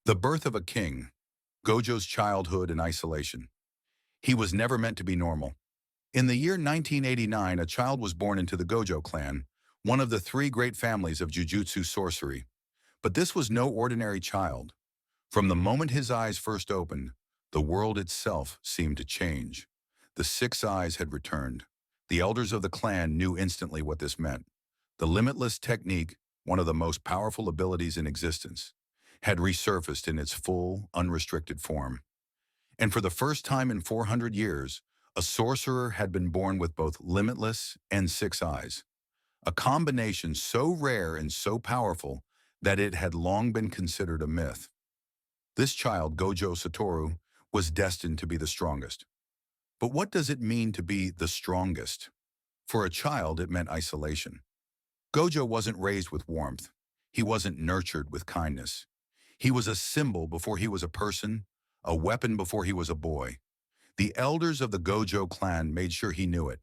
The birth of a king, Gojo's childhood and isolation. He was never meant to be normal. In the year 1989, a child was born into the Gojo clan, one of the three great families of Jujutsu sorcery. But this was no ordinary child. From the moment his eyes first opened, the world itself seemed to change. The six eyes had returned. The elders of the clan knew instantly what this meant. The limitless technique, one of the most powerful abilities in existence, had resurfaced in its full, unrestricted form. And for the first time in 400 years, a sorcerer had been born with both limitless and six eyes, a combination so rare and so powerful that it had long been considered a myth. This child, Gojo Satoru, was destined to be the strongest. But what does it mean to be the strongest? For a child, it meant isolation. Gojo wasn't raised with warmth. He wasn't nurtured with kindness. He was a symbol before he was a person, a weapon before he was a boy. The elders of the Gojo clan made sure he knew it.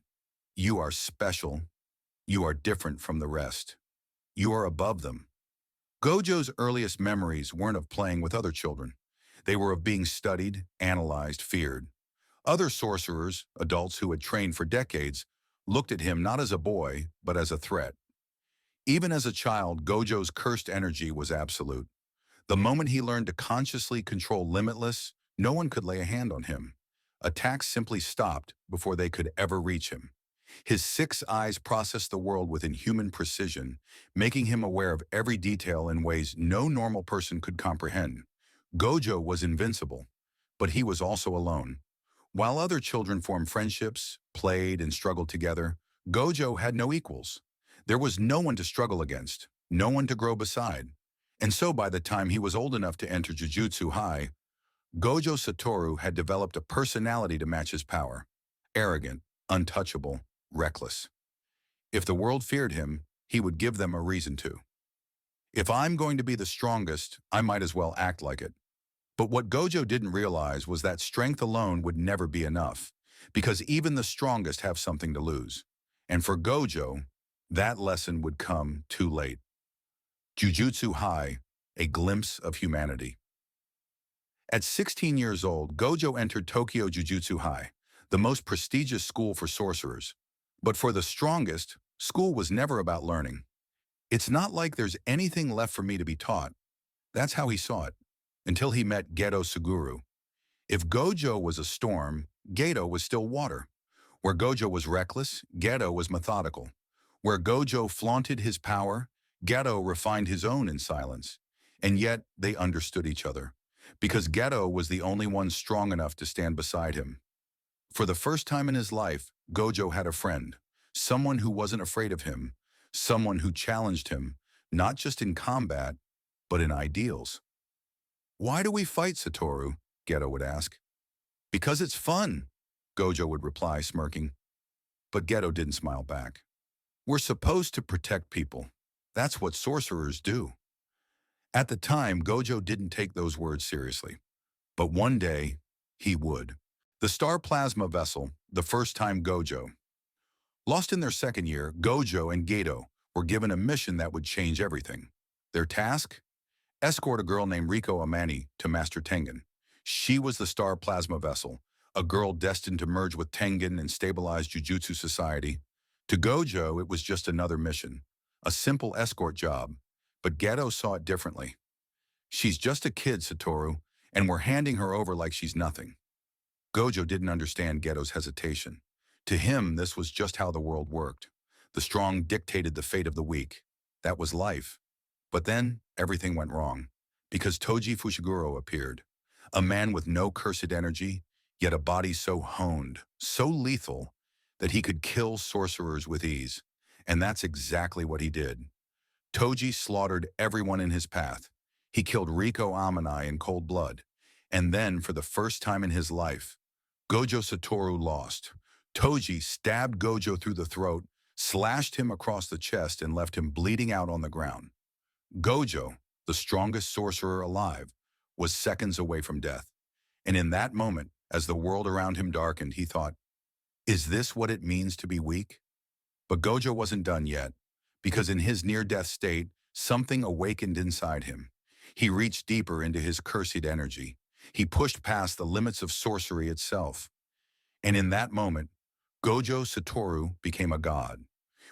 You are special. You are different from the rest. You are above them. Gojo's earliest memories weren't of playing with other children. They were of being studied, analyzed, feared. Other sorcerers, adults who had trained for decades, looked at him not as a boy, but as a threat. Even as a child, Gojo's cursed energy was absolute. The moment he learned to consciously control limitless, no one could lay a hand on him. Attacks simply stopped before they could ever reach him. His six eyes processed the world with inhuman precision, making him aware of every detail in ways no normal person could comprehend. Gojo was invincible, but he was also alone. While other children formed friendships, played, and struggled together, Gojo had no equals. There was no one to struggle against, no one to grow beside. And so by the time he was old enough to enter Jujutsu High, Gojo Satoru had developed a personality to match his power. Arrogant, untouchable, reckless. If the world feared him, he would give them a reason to. If I'm going to be the strongest, I might as well act like it. But what Gojo didn't realize was that strength alone would never be enough, because even the strongest have something to lose. And for Gojo, that lesson would come too late. Jujutsu High, a glimpse of humanity. At 16 years old, Gojo entered Tokyo Jujutsu High, the most prestigious school for sorcerers. But for the strongest, school was never about learning. It's not like there's anything left for me to be taught. That's how he saw it, until he met Geto Suguru. If Gojo was a storm, Geto was still water. Where Gojo was reckless, Geto was methodical. Where Gojo flaunted his power, Geto refined his own in silence. And yet, they understood each other, because Geto was the only one strong enough to stand beside him. For the first time in his life, Gojo had a friend, someone who wasn't afraid of him, someone who challenged him, not just in combat, but in ideals. "Why do we fight, Satoru?" Geto would ask. "Because it's fun," Gojo would reply, smirking. But Geto didn't smile back. "We're supposed to protect people. That's what sorcerers do." At the time, Gojo didn't take those words seriously. But one day, he would. The Star Plasma Vessel, the first time Gojo. Lost in their second year, Gojo and Geto were given a mission that would change everything. Their task? Escort a girl named Riko Amani to Master Tengen. She was the Star Plasma Vessel, a girl destined to merge with Tengen and stabilize Jujutsu society. To Gojo, it was just another mission, a simple escort job, but Geto saw it differently. "She's just a kid, Satoru, and we're handing her over like she's nothing." Gojo didn't understand Geto's hesitation. To him, this was just how the world worked. The strong dictated the fate of the weak. That was life. But then, everything went wrong, because Toji Fushiguro appeared, a man with no cursed energy, yet a body so honed, so lethal, that he could kill sorcerers with ease. And that's exactly what he did. Toji slaughtered everyone in his path. He killed Riko Amani in cold blood. And then, for the first time in his life, Gojo Satoru lost. Toji stabbed Gojo through the throat, slashed him across the chest, and left him bleeding out on the ground. Gojo, the strongest sorcerer alive, was seconds away from death. And in that moment, as the world around him darkened, he thought, "Is this what it means to be weak?" But Gojo wasn't done yet, because in his near-death state, something awakened inside him. He reached deeper into his cursed energy. He pushed past the limits of sorcery itself. And in that moment, Gojo Satoru became a god.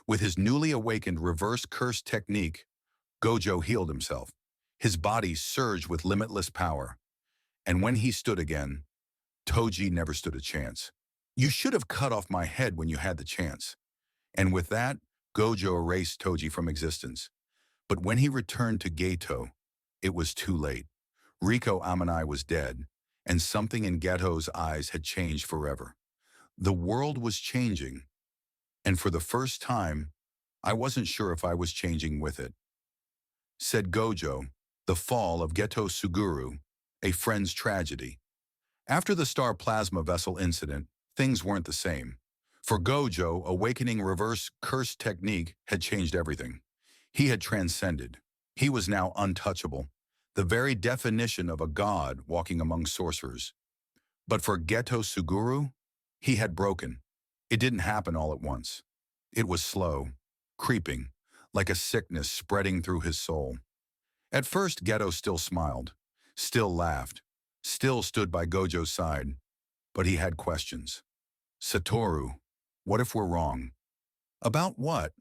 With his newly awakened reverse curse technique, Gojo healed himself. His body surged with limitless power. And when he stood again, Toji never stood a chance. You should have cut off my head when you had the chance. And with that, Gojo erased Toji from existence. But when he returned to Geto, it was too late. Riko Amanai was dead, and something in Geto's eyes had changed forever. The world was changing, and for the first time, I wasn't sure if I was changing with it. Said Gojo, the fall of Geto Suguru, a friend's tragedy. After the Star Plasma Vessel incident, things weren't the same. For Gojo, awakening reverse curse technique had changed everything. He had transcended. He was now untouchable, the very definition of a god walking among sorcerers. But for Geto Suguru, he had broken. It didn't happen all at once. It was slow, creeping, like a sickness spreading through his soul. At first, Geto still smiled, still laughed, still stood by Gojo's side, but he had questions. Satoru, what if we're wrong? About what?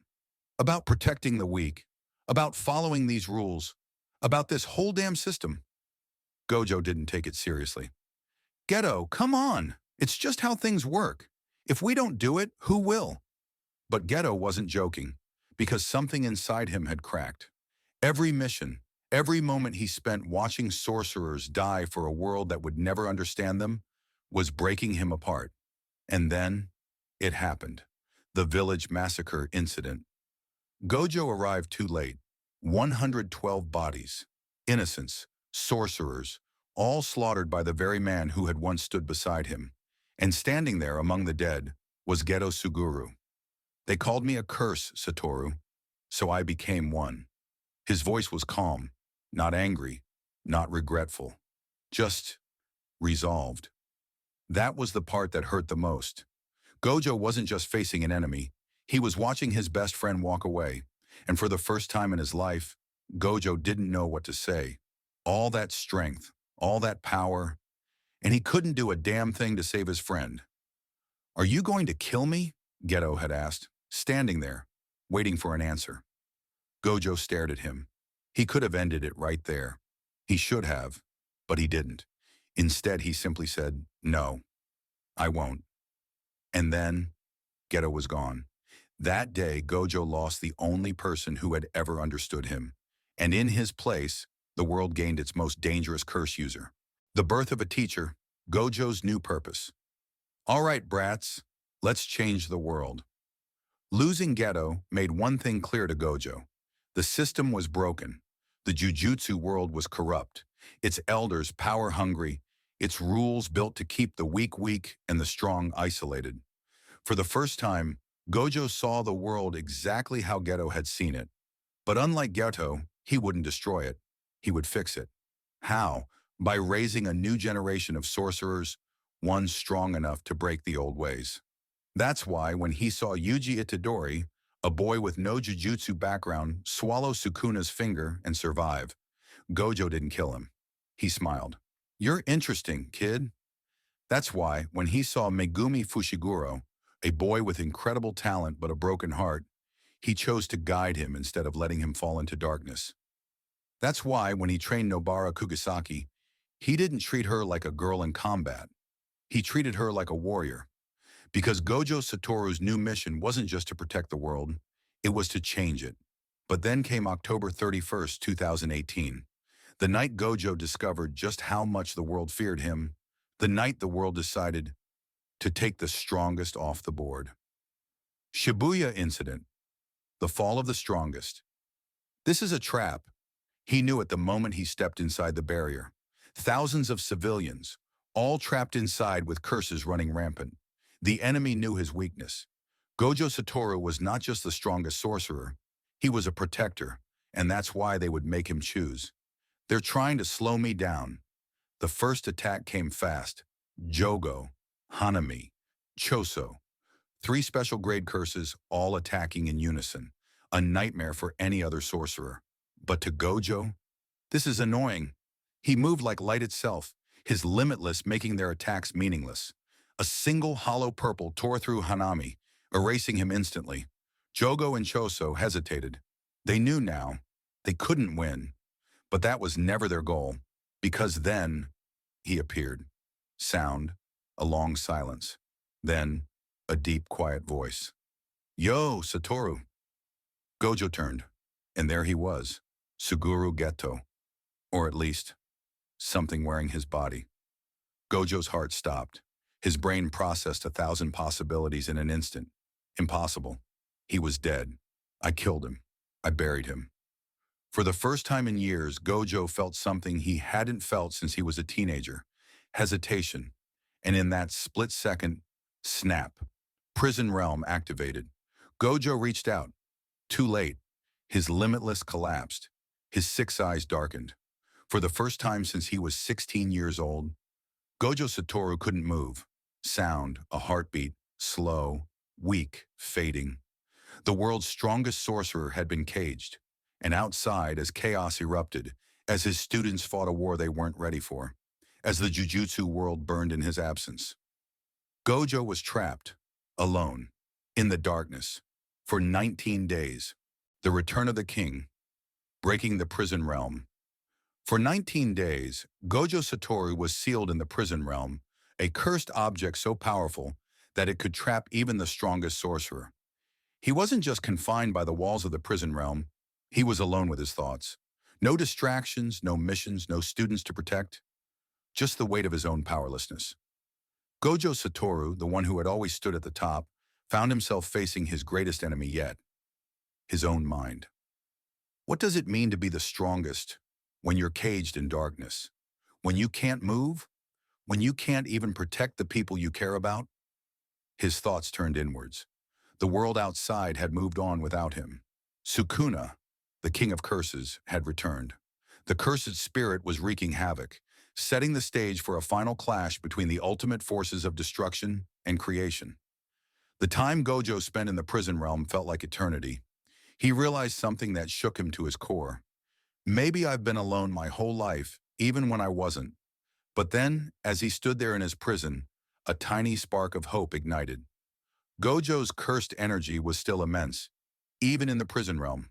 About protecting the weak, about following these rules, about this whole damn system. Gojo didn't take it seriously. Geto, come on. It's just how things work. If we don't do it, who will? But Geto wasn't joking, because something inside him had cracked. Every mission, every moment he spent watching sorcerers die for a world that would never understand them, was breaking him apart. And then, it happened. The village massacre incident. Gojo arrived too late. 112 bodies, innocents, sorcerers, all slaughtered by the very man who had once stood beside him. And standing there among the dead was Geto Suguru. They called me a curse, Satoru, so I became one. His voice was calm, not angry, not regretful, just resolved. That was the part that hurt the most. Gojo wasn't just facing an enemy, he was watching his best friend walk away. And for the first time in his life, Gojo didn't know what to say. All that strength, all that power, and he couldn't do a damn thing to save his friend. Are you going to kill me? Geto had asked, standing there, waiting for an answer. Gojo stared at him. He could have ended it right there. He should have, but he didn't. Instead, he simply said, no, I won't. And then, Geto was gone. That day, Gojo lost the only person who had ever understood him. And in his place, the world gained its most dangerous curse user. The birth of a teacher, Gojo's new purpose. All right, brats, let's change the world. Losing Geto made one thing clear to Gojo. The system was broken. The Jujutsu world was corrupt. Its elders power-hungry. Its rules built to keep the weak weak and the strong isolated. For the first time, Gojo saw the world exactly how Geto had seen it. But unlike Geto, he wouldn't destroy it. He would fix it. How? By raising a new generation of sorcerers, one strong enough to break the old ways. That's why when he saw Yuji Itadori, a boy with no jujutsu background, swallow Sukuna's finger and survive, Gojo didn't kill him. He smiled. You're interesting, kid. That's why when he saw Megumi Fushiguro, a boy with incredible talent but a broken heart, he chose to guide him instead of letting him fall into darkness. That's why when he trained Nobara Kugisaki, he didn't treat her like a girl in combat. He treated her like a warrior. Because Gojo Satoru's new mission wasn't just to protect the world, it was to change it. But then came October 31st, 2018. The night Gojo discovered just how much the world feared him, the night the world decided to take the strongest off the board. Shibuya Incident. The fall of the strongest. This is a trap. He knew it the moment he stepped inside the barrier. Thousands of civilians, all trapped inside with curses running rampant. The enemy knew his weakness. Gojo Satoru was not just the strongest sorcerer, he was a protector, and that's why they would make him choose. They're trying to slow me down. The first attack came fast. Jogo, Hanami, Choso. 3 special grade curses all attacking in unison. A nightmare for any other sorcerer. But to Gojo, This is annoying. He moved like light itself, his limitless making their attacks meaningless. A single hollow purple tore through Hanami, erasing him instantly. Jogo and Choso hesitated. They knew now. They couldn't win. But that was never their goal, because then he appeared. Sound, a long silence. Then, a deep, quiet voice. Yo, Satoru. Gojo turned, and there he was, Suguru Geto, or at least, something wearing his body. Gojo's heart stopped. His brain processed 1,000 possibilities in an instant. Impossible. He was dead. I killed him. I buried him. For the first time in years, Gojo felt something he hadn't felt since he was a teenager. Hesitation. And in that split second, snap. Prison realm activated. Gojo reached out. Too late. His limitless collapsed. His six eyes darkened. For the first time since he was 16 years old, Gojo Satoru couldn't move. Sound, a heartbeat, slow, weak, fading. The world's strongest sorcerer had been caged. And outside, as chaos erupted, as his students fought a war they weren't ready for, as the Jujutsu world burned in his absence. Gojo was trapped, alone, in the darkness, for 19 days. The return of the king, breaking the prison realm. For 19 days, Gojo Satoru was sealed in the prison realm, a cursed object so powerful that it could trap even the strongest sorcerer. He wasn't just confined by the walls of the prison realm, he was alone with his thoughts. No distractions, no missions, no students to protect, just the weight of his own powerlessness. Gojo Satoru, the one who had always stood at the top, found himself facing his greatest enemy yet, his own mind. What does it mean to be the strongest when you're caged in darkness? When you can't move? When you can't even protect the people you care about? His thoughts turned inwards. The world outside had moved on without him. Sukuna, the king of curses, had returned. The cursed spirit was wreaking havoc, setting the stage for a final clash between the ultimate forces of destruction and creation. The time Gojo spent in the prison realm felt like eternity. He realized something that shook him to his core. Maybe I've been alone my whole life, even when I wasn't. But then, as he stood there in his prison, a tiny spark of hope ignited. Gojo's cursed energy was still immense, even in the prison realm.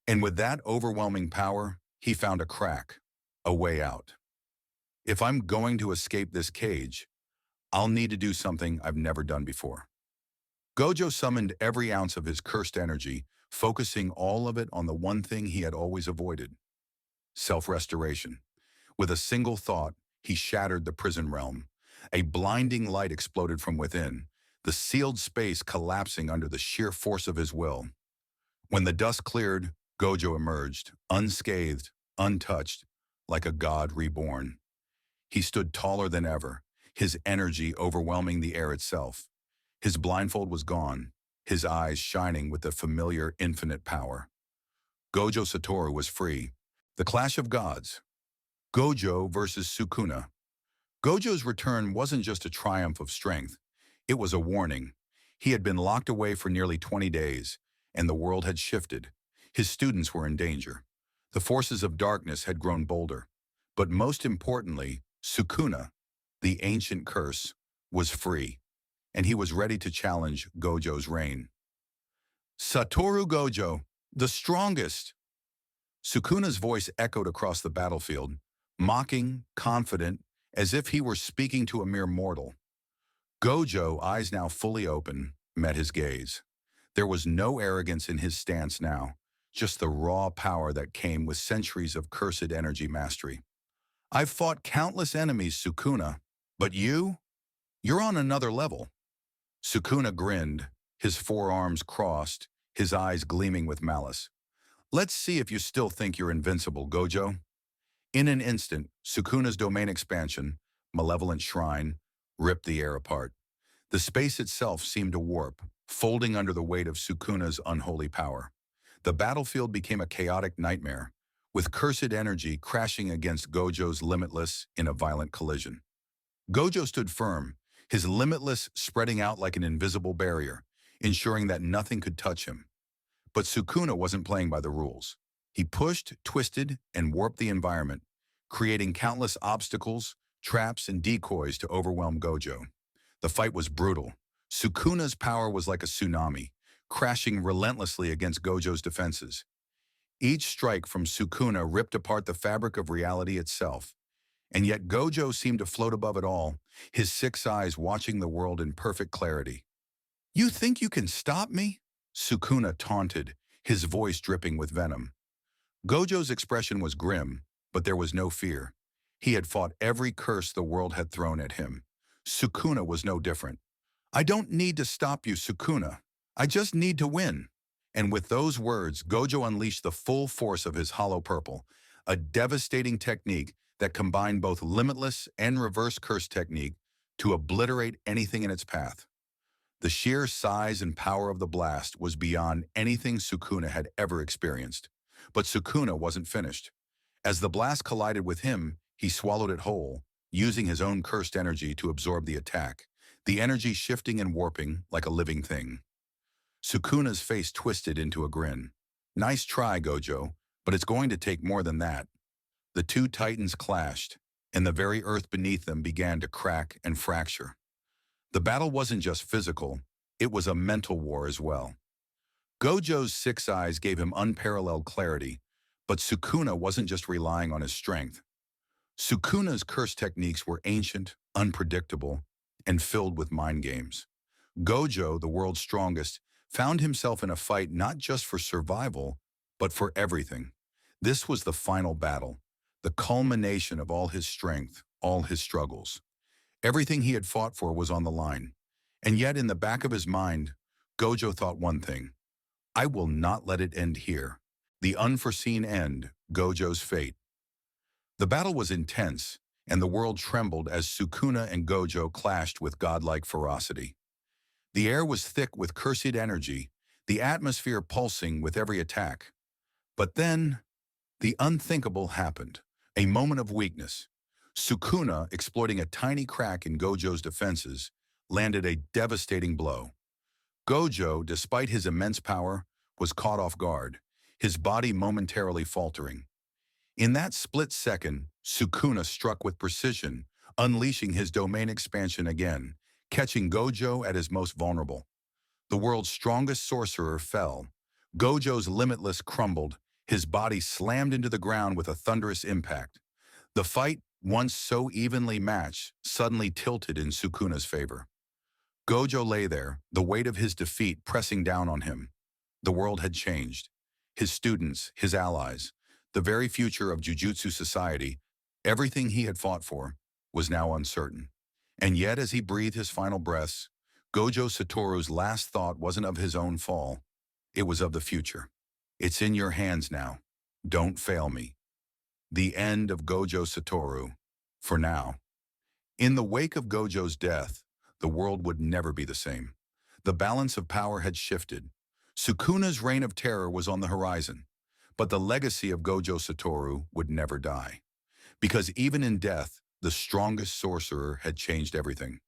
And with that overwhelming power, he found a crack, a way out. If I'm going to escape this cage, I'll need to do something I've never done before. Gojo summoned every ounce of his cursed energy, focusing all of it on the one thing he had always avoided: self-restoration. With a single thought, he shattered the prison realm. A blinding light exploded from within, the sealed space collapsing under the sheer force of his will. When the dust cleared, Gojo emerged, unscathed, untouched, like a god reborn. He stood taller than ever, his energy overwhelming the air itself. His blindfold was gone, his eyes shining with the familiar infinite power. Gojo Satoru was free. The clash of gods. Gojo versus Sukuna. Gojo's return wasn't just a triumph of strength. It was a warning. He had been locked away for nearly 20 days, and the world had shifted. His students were in danger. The forces of darkness had grown bolder. But most importantly, Sukuna, the ancient curse, was free, and he was ready to challenge Gojo's reign. Satoru Gojo, the strongest! Sukuna's voice echoed across the battlefield, mocking, confident, as if he were speaking to a mere mortal. Gojo, eyes now fully open, met his gaze. There was no arrogance in his stance now, just the raw power that came with centuries of cursed energy mastery. I've fought countless enemies, Sukuna, but you're on another level. Sukuna grinned, his forearms crossed, his eyes gleaming with malice. Let's see if you still think you're invincible, Gojo. In an instant, Sukuna's domain expansion, malevolent shrine, ripped the air apart. The space itself seemed to warp, folding under the weight of Sukuna's unholy power. The battlefield became a chaotic nightmare, with cursed energy crashing against Gojo's limitless in a violent collision. Gojo stood firm, his limitless spreading out like an invisible barrier, ensuring that nothing could touch him. But Sukuna wasn't playing by the rules. He pushed, twisted, and warped the environment, creating countless obstacles, traps, and decoys to overwhelm Gojo. The fight was brutal. Sukuna's power was like a tsunami, crashing relentlessly against Gojo's defenses. Each strike from Sukuna ripped apart the fabric of reality itself. And yet Gojo seemed to float above it all, his six eyes watching the world in perfect clarity. "You think you can stop me?" Sukuna taunted, his voice dripping with venom. Gojo's expression was grim, but there was no fear. He had fought every curse the world had thrown at him. Sukuna was no different. "I don't need to stop you, Sukuna. I just need to win." And with those words, Gojo unleashed the full force of his hollow purple, a devastating technique that combined both limitless and reverse curse technique to obliterate anything in its path. The sheer size and power of the blast was beyond anything Sukuna had ever experienced. But Sukuna wasn't finished. As the blast collided with him, he swallowed it whole, using his own cursed energy to absorb the attack, the energy shifting and warping like a living thing. Sukuna's face twisted into a grin. "Nice try, Gojo, but it's going to take more than that." The two titans clashed, and the very earth beneath them began to crack and fracture. The battle wasn't just physical, it was a mental war as well. Gojo's six eyes gave him unparalleled clarity, but Sukuna wasn't just relying on his strength. Sukuna's curse techniques were ancient, unpredictable, and filled with mind games. Gojo, the world's strongest, found himself in a fight not just for survival, but for everything. This was the final battle, the culmination of all his strength, all his struggles. Everything he had fought for was on the line. And yet in the back of his mind, Gojo thought one thing: "I will not let it end here." The unforeseen end, Gojo's fate. The battle was intense, and the world trembled as Sukuna and Gojo clashed with godlike ferocity. The air was thick with cursed energy, the atmosphere pulsing with every attack. But then, the unthinkable happened, a moment of weakness. Sukuna, exploiting a tiny crack in Gojo's defenses, landed a devastating blow. Gojo, despite his immense power, was caught off guard, his body momentarily faltering. In that split second, Sukuna struck with precision, unleashing his domain expansion again, catching Gojo at his most vulnerable. The world's strongest sorcerer fell. Gojo's limitless crumbled, his body slammed into the ground with a thunderous impact. The fight, once so evenly matched, suddenly tilted in Sukuna's favor. Gojo lay there, the weight of his defeat pressing down on him. The world had changed. His students, his allies, the very future of Jujutsu society, everything he had fought for, was now uncertain. And yet as he breathed his final breaths, Gojo Satoru's last thought wasn't of his own fall. It was of the future. "It's in your hands now. Don't fail me." The end of Gojo Satoru, for now. In the wake of Gojo's death, the world would never be the same. The balance of power had shifted. Sukuna's reign of terror was on the horizon, but the legacy of Gojo Satoru would never die. Because even in death, the strongest sorcerer had changed everything.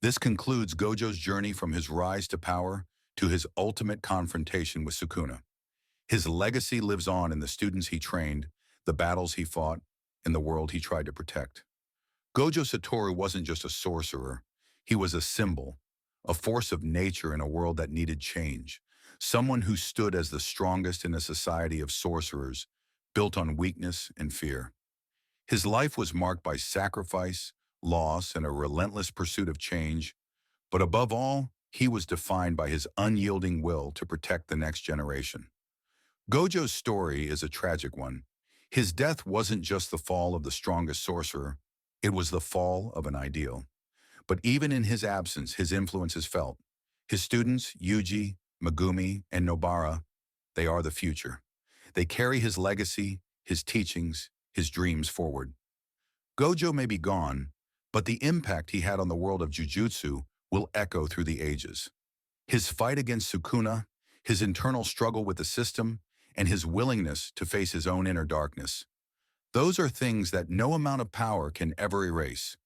This concludes Gojo's journey from his rise to power to his ultimate confrontation with Sukuna. His legacy lives on in the students he trained, the battles he fought, and the world he tried to protect. Gojo Satoru wasn't just a sorcerer. He was a symbol, a force of nature in a world that needed change. Someone who stood as the strongest in a society of sorcerers, built on weakness and fear. His life was marked by sacrifice, loss, and a relentless pursuit of change. But above all, he was defined by his unyielding will to protect the next generation. Gojo's story is a tragic one. His death wasn't just the fall of the strongest sorcerer, it was the fall of an ideal. But even in his absence, his influence is felt. His students, Yuji, Megumi, and Nobara, they are the future. They carry his legacy, his teachings, his dreams forward. Gojo may be gone, but the impact he had on the world of Jujutsu will echo through the ages. His fight against Sukuna, his internal struggle with the system, and his willingness to face his own inner darkness. Those are things that no amount of power can ever erase.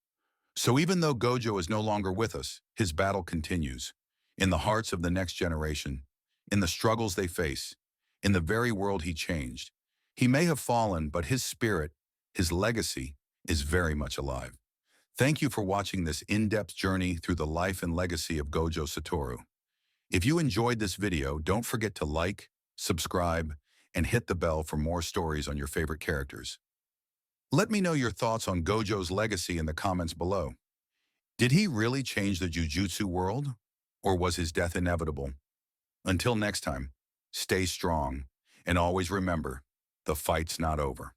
So even though Gojo is no longer with us, his battle continues. In the hearts of the next generation, in the struggles they face, in the very world he changed. He may have fallen, but his spirit, his legacy, is very much alive. Thank you for watching this in-depth journey through the life and legacy of Gojo Satoru. If you enjoyed this video, don't forget to like, subscribe, and hit the bell for more stories on your favorite characters. Let me know your thoughts on Gojo's legacy in the comments below. Did he really change the Jujutsu world? Or was his death inevitable? Until next time, stay strong, and always remember, the fight's not over.